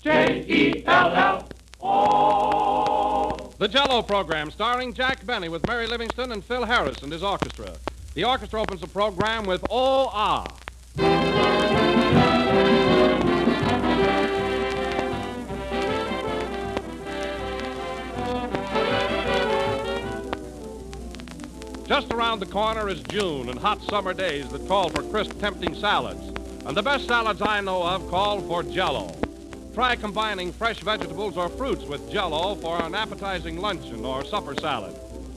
J-E-L-L-O. The Jell-O program, starring Jack Benny with Mary Livingston and Phil Harris and his orchestra. The orchestra opens the program with Oh Ah. Just around the corner is June and hot summer days that call for crisp, tempting salads. And the best salads I know of call for Jell-O. Try combining fresh vegetables or fruits with Jell-O for an appetizing luncheon or supper salad.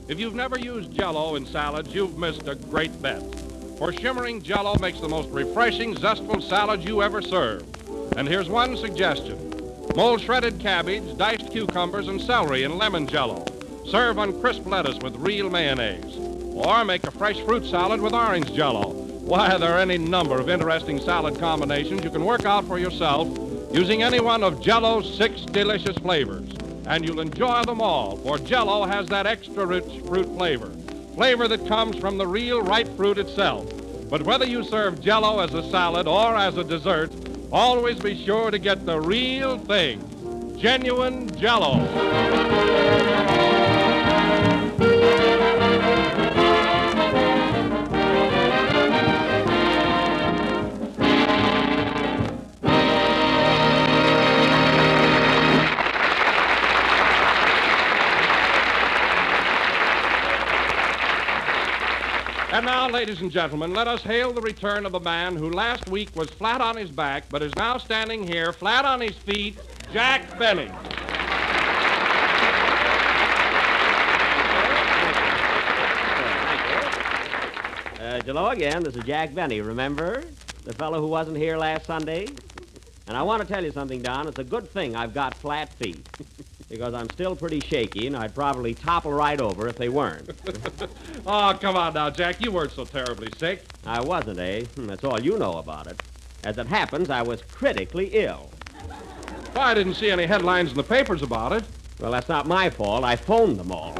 If you've never used Jell-O in salads, you've missed a great bet. For shimmering Jell-O makes the most refreshing, zestful salad you ever served. And here's one suggestion. Mold shredded cabbage, diced cucumbers, and celery in lemon Jell-O. Serve on crisp lettuce with real mayonnaise. Or make a fresh fruit salad with orange Jell-O. Why, there are any number of interesting salad combinations you can work out for yourself using any one of Jell-O's 6 delicious flavors. And you'll enjoy them all, for Jell-O has that extra rich fruit flavor. Flavor that comes from the real ripe fruit itself. But whether you serve Jell-O as a salad or as a dessert, always be sure to get the real thing. Genuine Jell-O. And now, ladies and gentlemen, let us hail the return of a man who last week was flat on his back, but is now standing here flat on his feet, Jack Benny. Hello again. This is Jack Benny, remember? The fellow who wasn't here last Sunday? And I want to tell you something, Don. It's a good thing I've got flat feet. Because I'm still pretty shaky, and I'd probably topple right over if they weren't. Oh, come on now, Jack. You weren't so terribly sick. I wasn't, eh? That's all you know about it. As it happens, I was critically ill. Well, I didn't see any headlines in the papers about it. Well, that's not my fault. I phoned them all.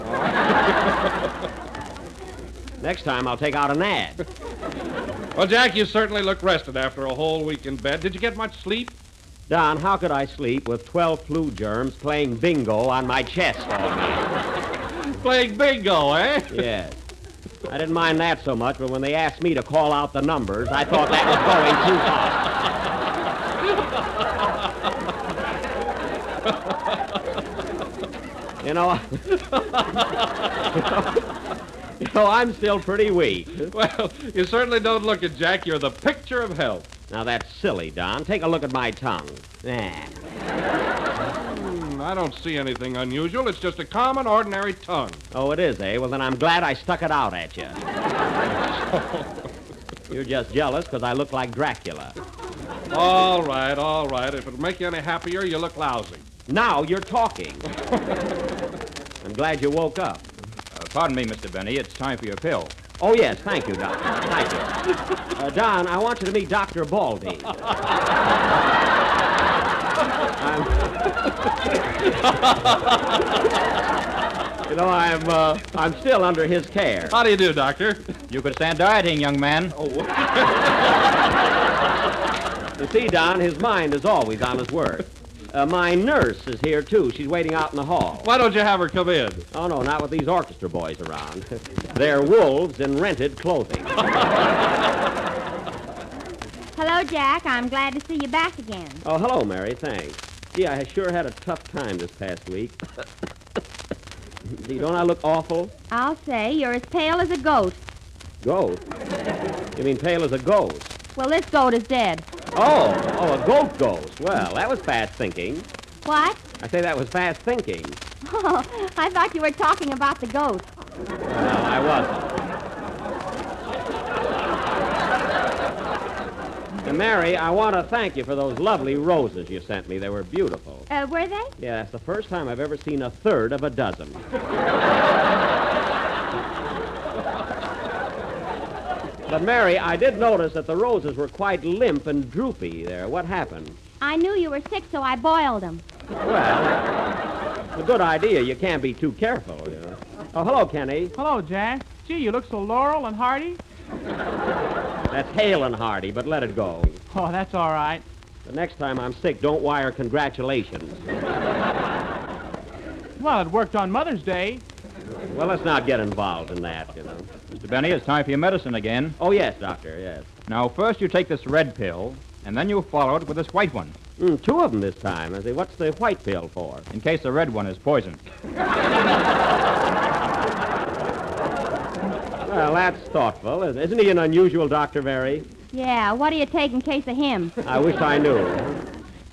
Next time, I'll take out an ad. Well, Jack, you certainly look rested after a whole week in bed. Did you get much sleep? Don, how could I sleep with 12 flu germs playing bingo on my chest all night? Playing bingo, eh? Yes. I didn't mind that so much, but when they asked me to call out the numbers, I thought that was going too far. I'm still pretty weak. Well, you certainly don't look it, Jack. You're the picture of health. Now, that's silly, Don. Take a look at my tongue. I don't see anything unusual. It's just a common, ordinary tongue. Oh, it is, eh? Well, then I'm glad I stuck it out at you. You're just jealous because I look like Dracula. All right, all right. If it'll make you any happier, you look lousy. Now you're talking. I'm glad you woke up. Pardon me, Mr. Benny. It's time for your pill. Oh, yes. Thank you, Doctor. Thank you. Don, I want you to meet Dr. Baldy. I'm still under his care. How do you do, Doctor? You could stand dieting, young man. Oh. You see, Don, his mind is always on his work. My nurse is here, too. She's waiting out in the hall. Why don't you have her come in? Oh, no, not with these orchestra boys around. They're wolves in rented clothing. Hello, Jack. I'm glad to see you back again. Oh, hello, Mary. Thanks. Gee, I sure had a tough time this past week. Gee, don't I look awful? I'll say you're as pale as a goat. Goat? You mean pale as a ghost? Well, this goat is dead. Oh, a goat ghost. Well, that was fast thinking. What? I say that was fast thinking. Oh, I thought you were talking about the goat. Well, I wasn't. And Mary, I want to thank you for those lovely roses you sent me. They were beautiful. Were they? Yeah, that's the first time I've ever seen a third of a dozen. But, Mary, I did notice that the roses were quite limp and droopy there. What happened? I knew you were sick, so I boiled them. Well, it's a good idea. You can't be too careful, you know. Oh, hello, Kenny. Hello, Jack. Gee, you look so laurel and hearty. That's hale and hearty, but let it go. Oh, that's all right. The next time I'm sick, don't wire congratulations. Well, it worked on Mother's Day. Well, let's not get involved in that, you know. Mr. Benny, it's time for your medicine again. Oh, yes, Doctor, yes. Now, first you take this red pill, and then you'll follow it with this white one, Two of them this time. I say, what's the white pill for? in case the red one is poisoned. Well, that's thoughtful. Isn't he an unusual doctor, Mary? Yeah, what do you take in case of him? I wish I knew.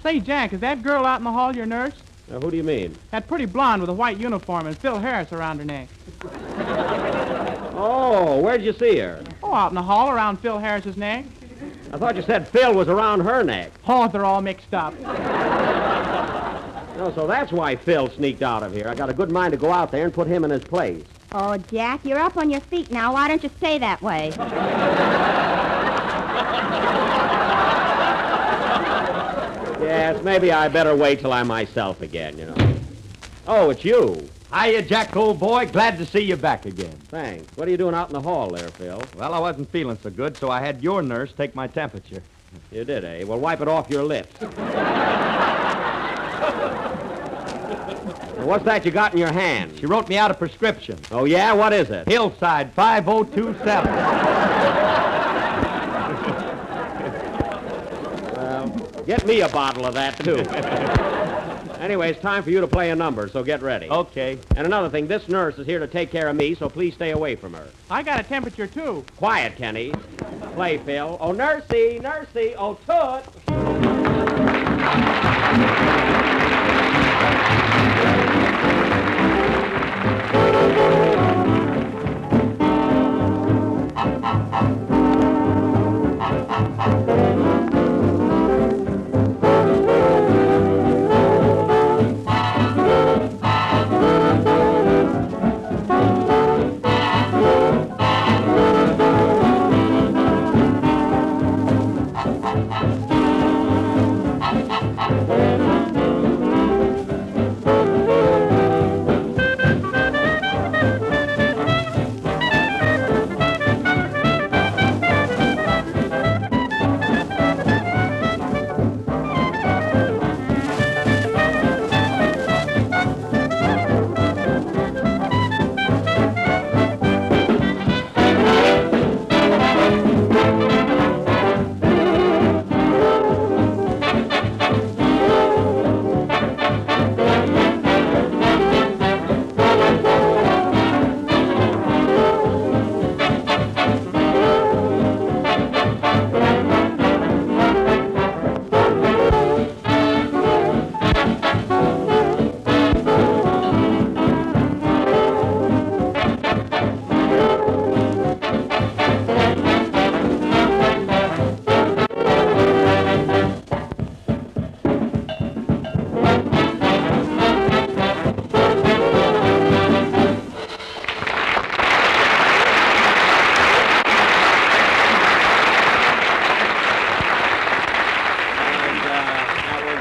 Say, Jack, is that girl out in the hall your nurse? Who do you mean? That pretty blonde with a white uniform and Phil Harris around her neck. Oh, where'd you see her? Oh, out in the hall around Phil Harris's neck. I thought you said Phil was around her neck. Oh, they're all mixed up. No, so that's why Phil sneaked out of here. I got a good mind to go out there and put him in his place. Oh, Jack, you're up on your feet now. Why don't you stay that way? Yes, maybe I better wait till I'm myself again, you know. Oh, it's you. Hiya, Jack, old boy. Glad to see you back again. Thanks. What are you doing out in the hall there, Phil? Well, I wasn't feeling so good, so I had your nurse take my temperature. You did, eh? Well, wipe it off your lips. What's that you got in your hand? She wrote me out a prescription. Oh, yeah? What is it? Hillside 5027. Get me a bottle of that, too. Anyway, it's time for you to play a number, so get ready. Okay. And another thing, this nurse is here to take care of me, so please stay away from her. I got a temperature, too. Quiet, Kenny. Play, Phil. Oh, nursey, nursey. Oh, toot.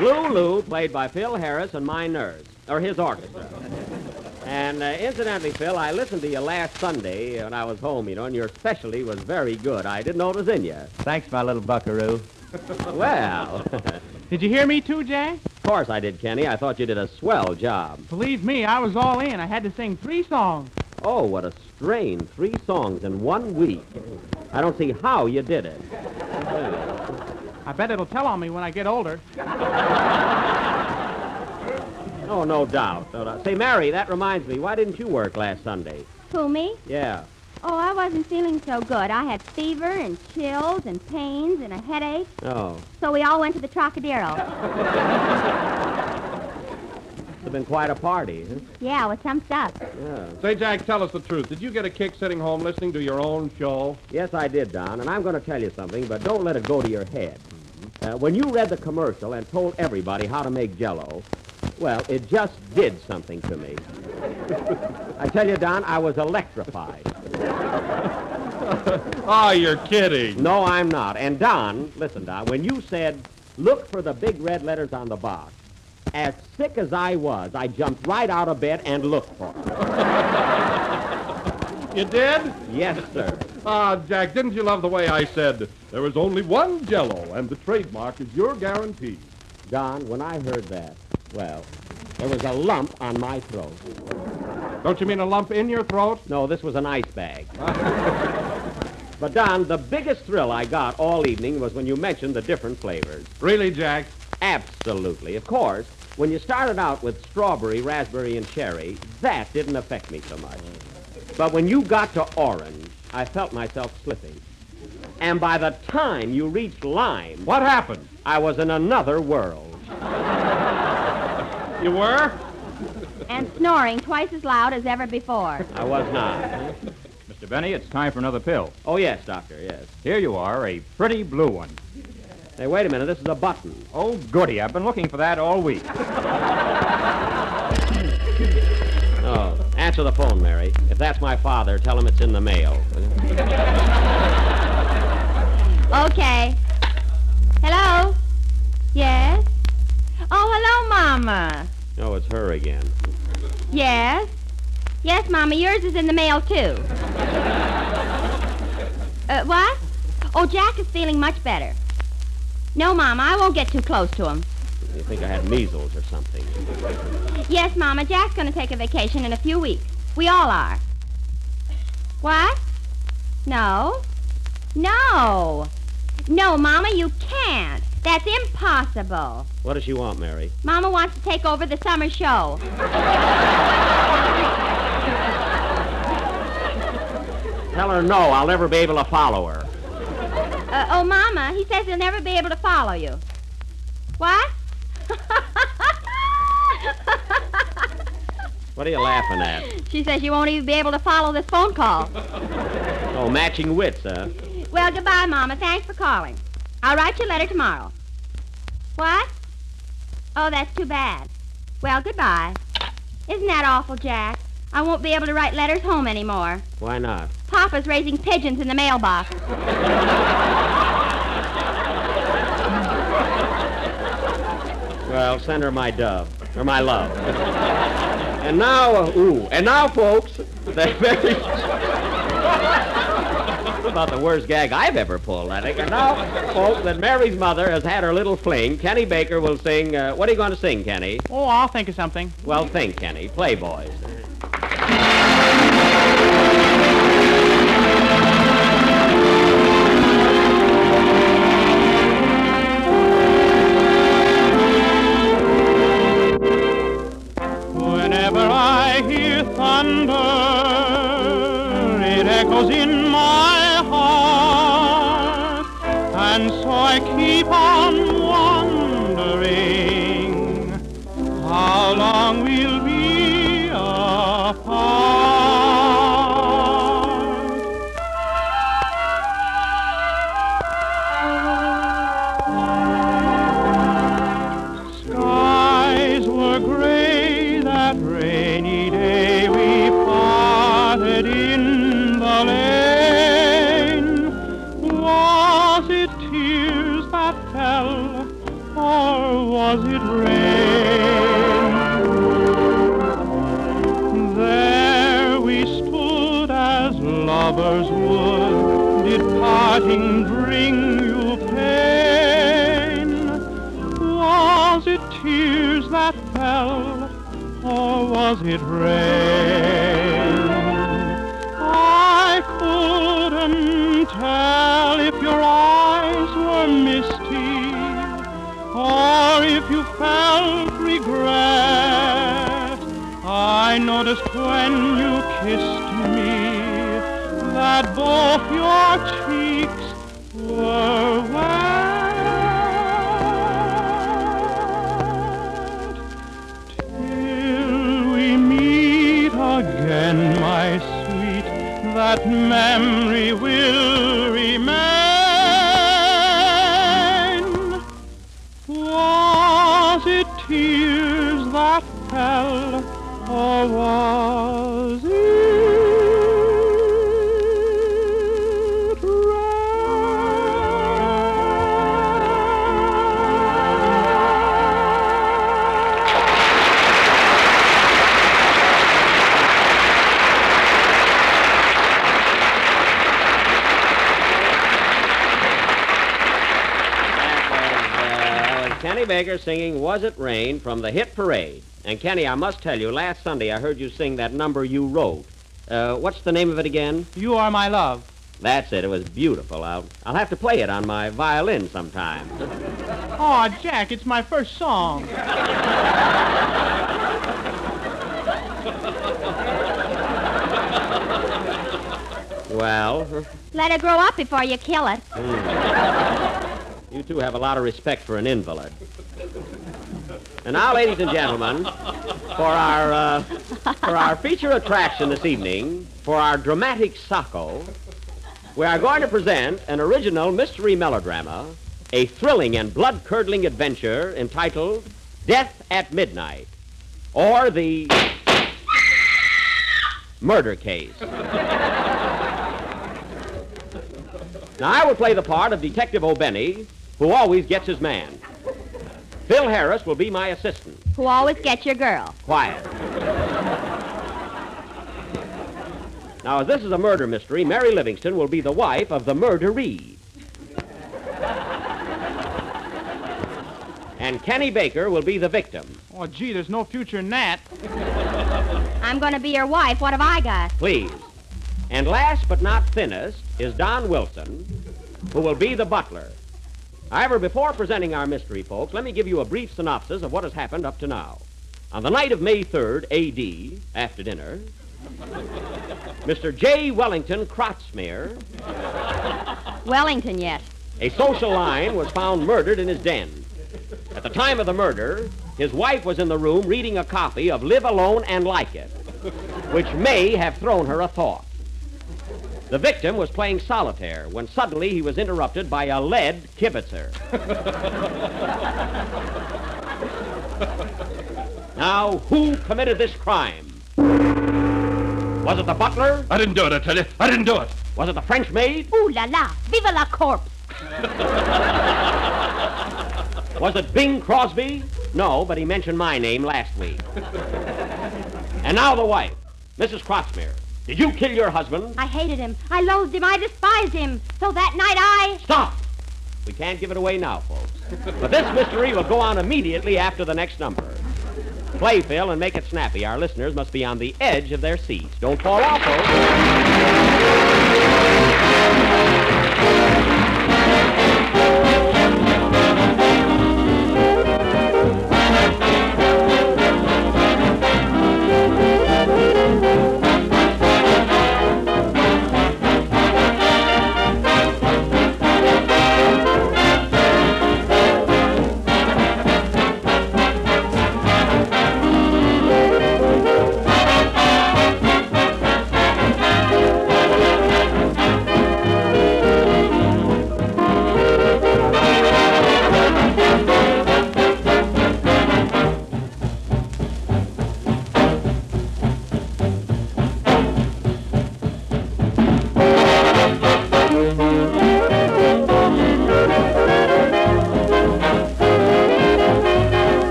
Lulu, played by Phil Harris, and my nurse, or his orchestra. And incidentally, Phil, I listened to you last Sunday when I was home, you know, and your specialty was very good. I didn't know it was in you. Thanks, my little buckaroo. Well, Did you hear me, too, Jack? of course I did, Kenny. I thought you did a swell job. Believe me, I was all in. I had to sing 3 songs. Oh, what a strain. 3 songs in 1 week. I don't see how you did it. I bet it'll tell on me when I get older. Oh, no doubt. No doubt. Say, Mary, that reminds me. Why didn't you work last Sunday? Who, me? Yeah. Oh, I wasn't feeling so good. I had fever and chills and pains and a headache. Oh. So we all went to the Trocadero. It's been quite a party, huh? Yeah, with some stuff. Yeah. Say, Jack, tell us the truth. Did you get a kick sitting home listening to your own show? Yes, I did, Don, and I'm going to tell you something, but don't let it go to your head. When you read the commercial and told everybody how to make Jell-O, well, it just did something to me. I tell you, Don, I was electrified. Oh, you're kidding. No, I'm not. And Don, listen, Don, when you said, look for the big red letters on the box, as sick as I was, I jumped right out of bed and looked for them. You did? Yes, sir. Ah, Jack, didn't you love the way I said, there is only one Jell-O, and the trademark is your guarantee? Don, when I heard that, well, there was a lump on my throat. Don't you mean a lump in your throat? No, this was an ice bag. But, Don, the biggest thrill I got all evening was when you mentioned the different flavors. Really, Jack? Absolutely. Of course, when you started out with strawberry, raspberry, and cherry, that didn't affect me so much. But when you got to orange, I felt myself slipping. And by the time you reached lime, What happened? I was in another world. You were? And snoring twice as loud as ever before. I was not. Mr. Benny, it's time for another pill. Oh, yes, Doctor, yes. Here you are, a pretty blue one. Hey, wait a minute. This is a button. Oh, goody. I've been looking for that all week. Oh, answer the phone, Mary. If that's my father, tell him it's in the mail. Okay. Hello? Yes? Oh, hello, Mama. Oh, it's her again. Yes? Yes, Mama, yours is in the mail, too. What? Oh, Jack is feeling much better. No, Mama, I won't get too close to him. You think I had measles or something? Yes, Mama, Jack's going to take a vacation in a few weeks. We all are. What? No? No. No, Mama, you can't. That's impossible. What does she want, Mary? Mama wants to take over the summer show. Tell her no. I'll never be able to follow her. Oh, Mama, he says he'll never be able to follow you. What? What are you laughing at? She says you won't even be able to follow this phone call. Oh, matching wits, huh? Well, goodbye, Mama. Thanks for calling. I'll write you a letter tomorrow. What? Oh, that's too bad. Well, goodbye. Isn't that awful, Jack? I won't be able to write letters home anymore. Why not? Papa's raising pigeons in the mailbox. Well, send her my dove, or my love. And now, folks, that very... about the worst gag I've ever pulled, I think. And now, folks, that Mary's mother has had her little fling, Kenny Baker will sing, what are you going to sing, Kenny? Oh, I'll think of something. Well, think, Kenny. Play, boys. Whenever I hear thunder, it echoes in my heart, and so I keep on wondering how long we'll be apart. Skies were gray that rainy day we parted in the lane. Was it tears that fell, or was it rain? There we stood as lovers would. Did parting bring you pain? Was it tears that fell, or was it rain? I couldn't tell if your eyes were misty, or if you felt regret. I noticed when you kissed me that both your cheeks were wet. Till we meet again, my sweet, that memory will remain. Was it tears that fell, or was it rain? Baker singing Was It Rain from the hit Parade. And Kenny, I must tell you, last Sunday I heard you sing that number you wrote. What's the name of it again? You Are My Love. That's it. It was beautiful. I'll have to play it on my violin sometime. Oh, Jack, it's my first song. Well, Let it grow up before you kill it. you two have a lot of respect for an invalid. And now, ladies and gentlemen, for our feature attraction this evening, for our dramatic sacco, we are going to present an original mystery melodrama, a thrilling and blood-curdling adventure entitled Death at Midnight, or the Murder Case. Now, I will play the part of Detective O'Benny, who always gets his man. Phil Harris will be my assistant. Who always gets your girl. Quiet. Now, as this is a murder mystery, Mary Livingston will be the wife of the murderee. And Kenny Baker will be the victim. Oh, gee, there's no future in that. I'm going to be your wife. What have I got? Please. And last but not thinnest is Don Wilson, who will be the butler. However, before presenting our mystery, folks, let me give you a brief synopsis of what has happened up to now. On the night of May 3rd, A.D., after dinner, Mr. J. Wellington Krotzmere, Wellington yet. a social line, was found murdered in his den. At the time of the murder, his wife was in the room reading a copy of Live Alone and Like It, which may have thrown her a thought. The victim was playing solitaire when suddenly he was interrupted by a lead kibitzer. Now, who committed this crime? Was it the butler? I didn't do it, I tell you. I didn't do it. Was it the French maid? Ooh la la. Viva la corpse. Was it Bing Crosby? No, but he mentioned my name last week. And now the wife, Mrs. Krotzmere. Did you kill your husband? I hated him. I loathed him. I despised him. So that night I... Stop! We can't give it away now, folks. But this mystery will go on immediately after the next number. Play, Phil, and make it snappy. Our listeners must be on the edge of their seats. Don't fall off,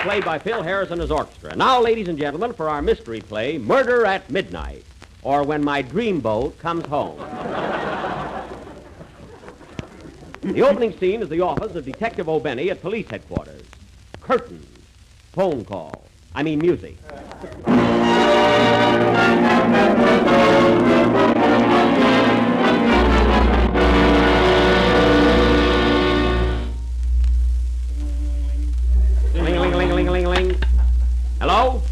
Played by Phil Harris and his orchestra. Now, ladies and gentlemen, for our mystery play, Murder at Midnight, or When My Dreamboat Comes Home. The opening scene is the office of Detective O'Benny at police headquarters. Curtains. Phone call. I mean music. Ling-a-ling-a-ling-a-ling-a-ling. Hello?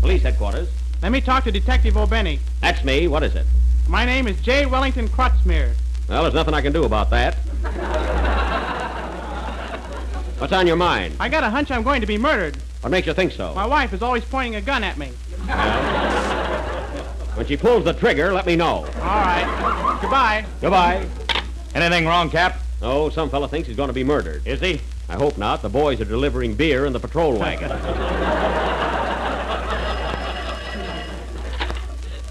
Police headquarters. Let me talk to Detective O'Benny. That's me. What is it? My name is J. Wellington Krotzmere. Well, there's nothing I can do about that. What's on your mind? I got a hunch I'm going to be murdered. What makes you think so? My wife is always pointing a gun at me. When she pulls the trigger, let me know. All right. Goodbye. Goodbye. Anything wrong, Cap? Oh, some fella thinks he's going to be murdered. Is he? I hope not. The boys are delivering beer in the patrol wagon.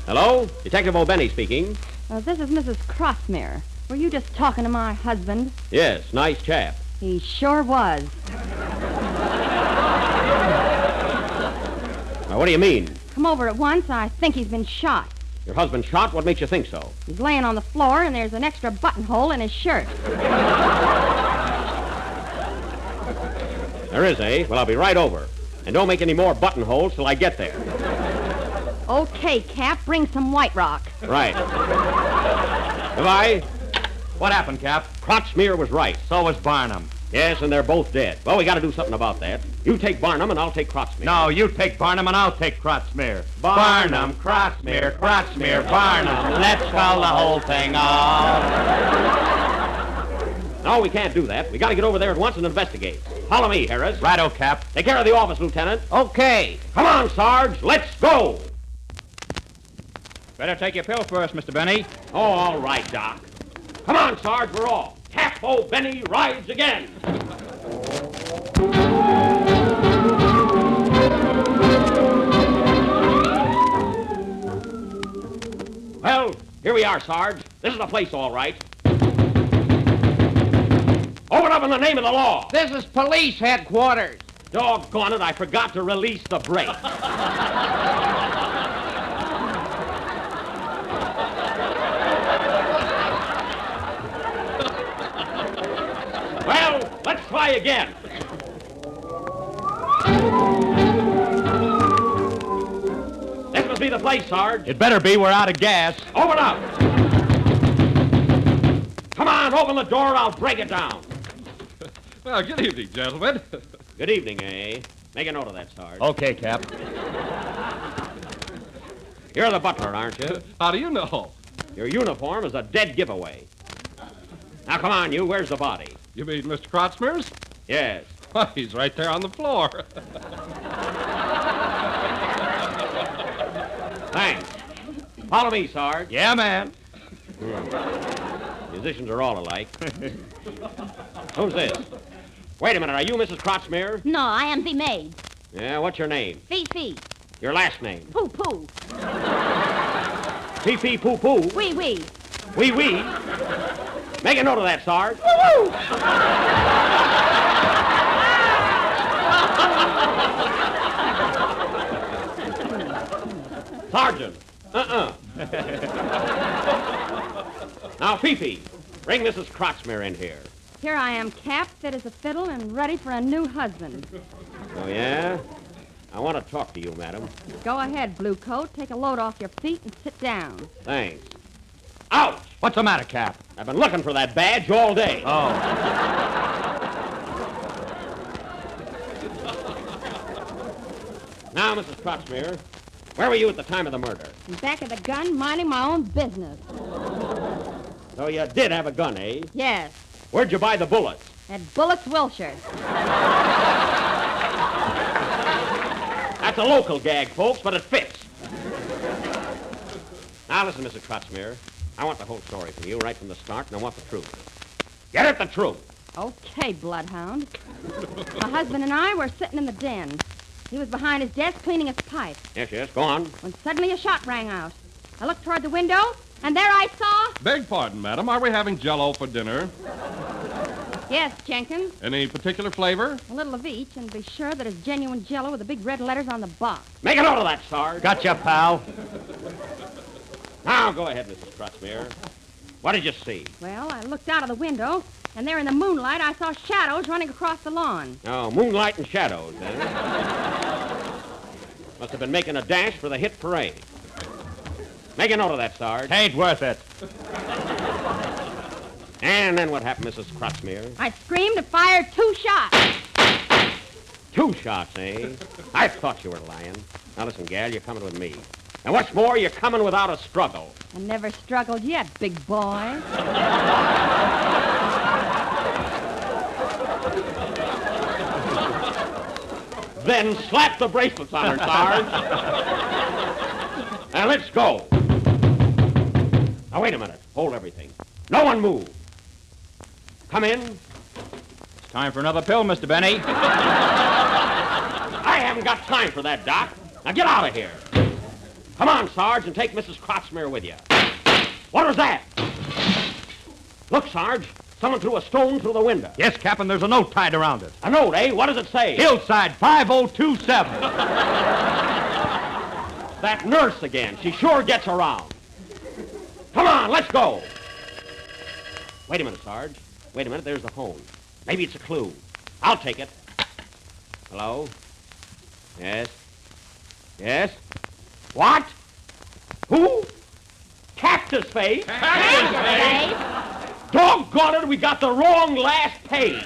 Hello? Detective O'Benny speaking. This is Mrs. Crossmere. Were you just talking to my husband? Yes, nice chap. He sure was. Now, what do you mean? Come over at once. I think he's been shot. Your husband shot? What makes you think so? He's laying on the floor, and there's an extra buttonhole in his shirt. There is, eh? Well, I'll be right over. And don't make any more buttonholes till I get there. Okay, Cap, bring some White Rock. Right. Goodbye. What happened, Cap? Crotsmere was right. So was Barnum. Yes, and they're both dead. Well, we got to do something about that. You take Barnum, and I'll take Crotsmere. No, you take Barnum and I'll take Crotsmere. Barnum, Crotsmere, Barnum. Let's call the whole thing off. No, we can't do that. We got to get over there at once and investigate. Follow me, Harris. Righto, Cap. Take care of the office, Lieutenant. Okay. Come on, Sarge. Let's go. Better take your pill first, Mr. Benny. Oh, all right, Doc. Come on, Sarge. We're off. Cap O'Benny rides again. Well, here we are, Sarge. This is the place, all right. Open up in the name of the law. This is police headquarters. Doggone it, I forgot to release the brake. Well, let's try again. This must be the place, Sarge. It better be. We're out of gas. Open up. Come on, open the door. I'll break it down. Well, good evening, gentlemen. Good evening, eh? Make a note of that, Sarge. Okay, Cap. You're the butler, aren't you? How do you know? Your uniform is a dead giveaway. Now, come on, you. Where's the body? You mean Mr. Crotsmere's? Yes. Why, he's right there on the floor. Thanks. Follow me, Sarge. Yeah, man. Musicians are all alike. Who's this? Wait a minute. Are you Mrs. Crotsmere? No, I am the maid. Yeah, what's your name? Fee-fee. Your last name? Poo-poo. Pee-pee poo-poo? Wee-wee. Wee-wee? Make a note of that, Sarge. Woo-woo! Sergeant. Now, Fifi, bring Mrs. Crotsmere in here. Here I am, Cap, fit as a fiddle and ready for a new husband. Oh, yeah? I want to talk to you, madam. Go ahead, Blue Coat. Take a load off your feet and sit down. Thanks. Ouch! What's the matter, Cap? I've been looking for that badge all day. Oh. Now, Mrs. Crotsmere, where were you at the time of the murder? I'm back of the gun, minding my own business. So you did have a gun, eh? Yes, Where'd you buy the bullets? at Bullock's Wilshire. That's a local gag, folks, but it fits. Now, listen, Mrs. Crotsmere. I want the whole story from you right from the start, and I want the truth. Get it, the truth. Okay, Bloodhound. My husband and I were sitting in the den. He was behind his desk cleaning his pipe Yes, yes, go on. when suddenly a shot rang out. I looked toward the window, and there I saw... Beg pardon, madam. Are we having Jell-O for dinner? Yes, Jenkins, Any particular flavor? a little of each, and be sure that it's genuine Jell-O with the big red letters on the box. Make a note of that, Sarge. Gotcha, pal. Now, go ahead, Mrs. Crotsmere. What did you see? Well, I looked out of the window, and there in the moonlight I saw shadows running across the lawn. Oh, moonlight and shadows, eh? Must have been making a dash for the hit parade. Make a note of that, Sarge. Ain't worth it. And then what happened, Mrs. Crotsmere? I screamed and fired 2 shots. 2 shots, eh? I thought you were lying. Now listen, gal, you're coming with me. And what's more, you're coming without a struggle. I never struggled yet, big boy. Then slap the bracelets on her, Sarge. Now, let's go. Now, wait a minute. Hold everything. No one move. Come in. It's time for another pill, Mr. Benny. I haven't got time for that, Doc. Now, get out of here. Come on, Sarge, and take Mrs. Krotzmere with you. What was that? Look, Sarge. Someone threw a stone through the window. Yes, Captain, there's a note tied around it. A note, eh? What does it say? Hillside 5027. That nurse again. She sure gets around. Come on, let's go. Wait a minute, Sarge. Wait a minute, there's the phone. Maybe it's a clue. I'll take it. Hello? Yes? Yes? What? Who? Cactus Face? Cactus Face? Doggone it, we got the wrong last page.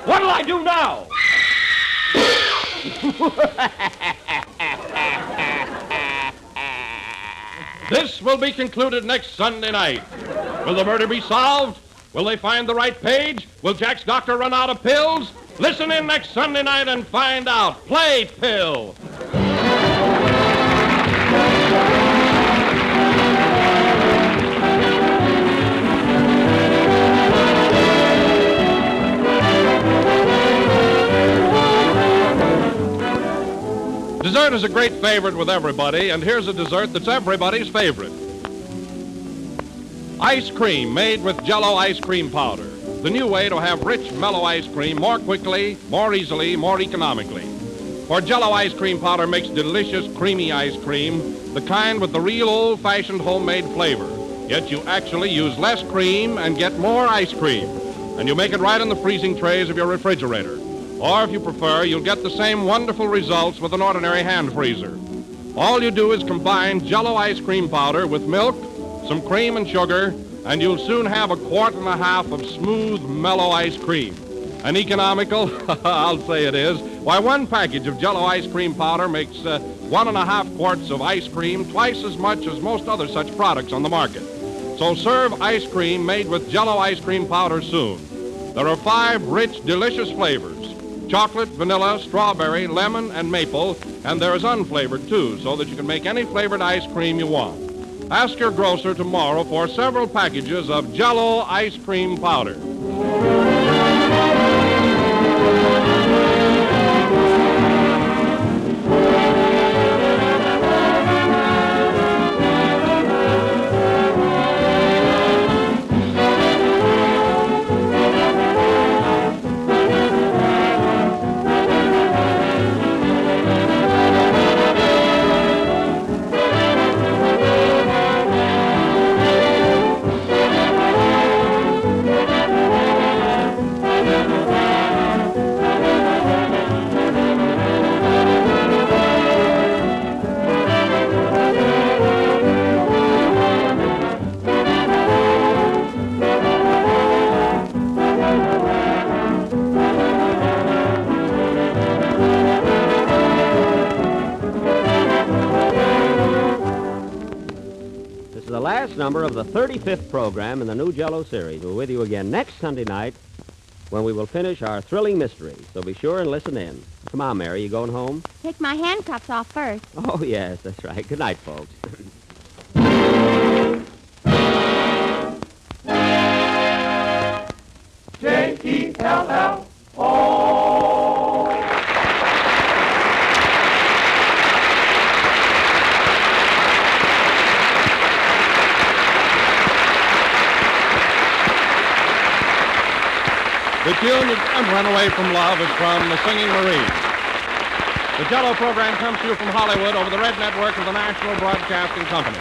What'll I do now? This will be concluded next Sunday night. Will the murder be solved? Will they find the right page? Will Jack's doctor run out of pills? Listen in next Sunday night and find out. Play Pill. Dessert is a great favorite with everybody, and here's a dessert that's everybody's favorite. Ice cream made with Jell-O ice cream powder. The new way to have rich, mellow ice cream more quickly, more easily, more economically. For Jell-O ice cream powder makes delicious, creamy ice cream, the kind with the real old-fashioned homemade flavor. Yet you actually use less cream and get more ice cream. And you make it right in the freezing trays of your refrigerator. Or if you prefer, you'll get the same wonderful results with an ordinary hand freezer. All you do is combine Jell-O ice cream powder with milk, some cream and sugar, and you'll soon have 1.5 quarts of smooth, mellow ice cream. And economical? I'll say it is. Why, one package of Jell-O ice cream powder makes 1.5 quarts of ice cream, twice as much as most other such products on the market. So serve ice cream made with Jell-O ice cream powder soon. There are 5 rich, delicious flavors. Chocolate, vanilla, strawberry, lemon, and maple, and there is unflavored, too, so that you can make any flavored ice cream you want. Ask your grocer tomorrow for several packages of Jell-O ice cream powder. The last number of the 35th program in the new Jell-O series. We're with you again next Sunday night when we will finish our thrilling mystery. So be sure and listen in. Come on, Mary, you going home? Take my handcuffs off first. Oh, yes, that's right. Good night, folks. The tune and Run Away from Love is from the Singing Marines. The Jell-O program comes to you from Hollywood over the Red Network of the National Broadcasting Company.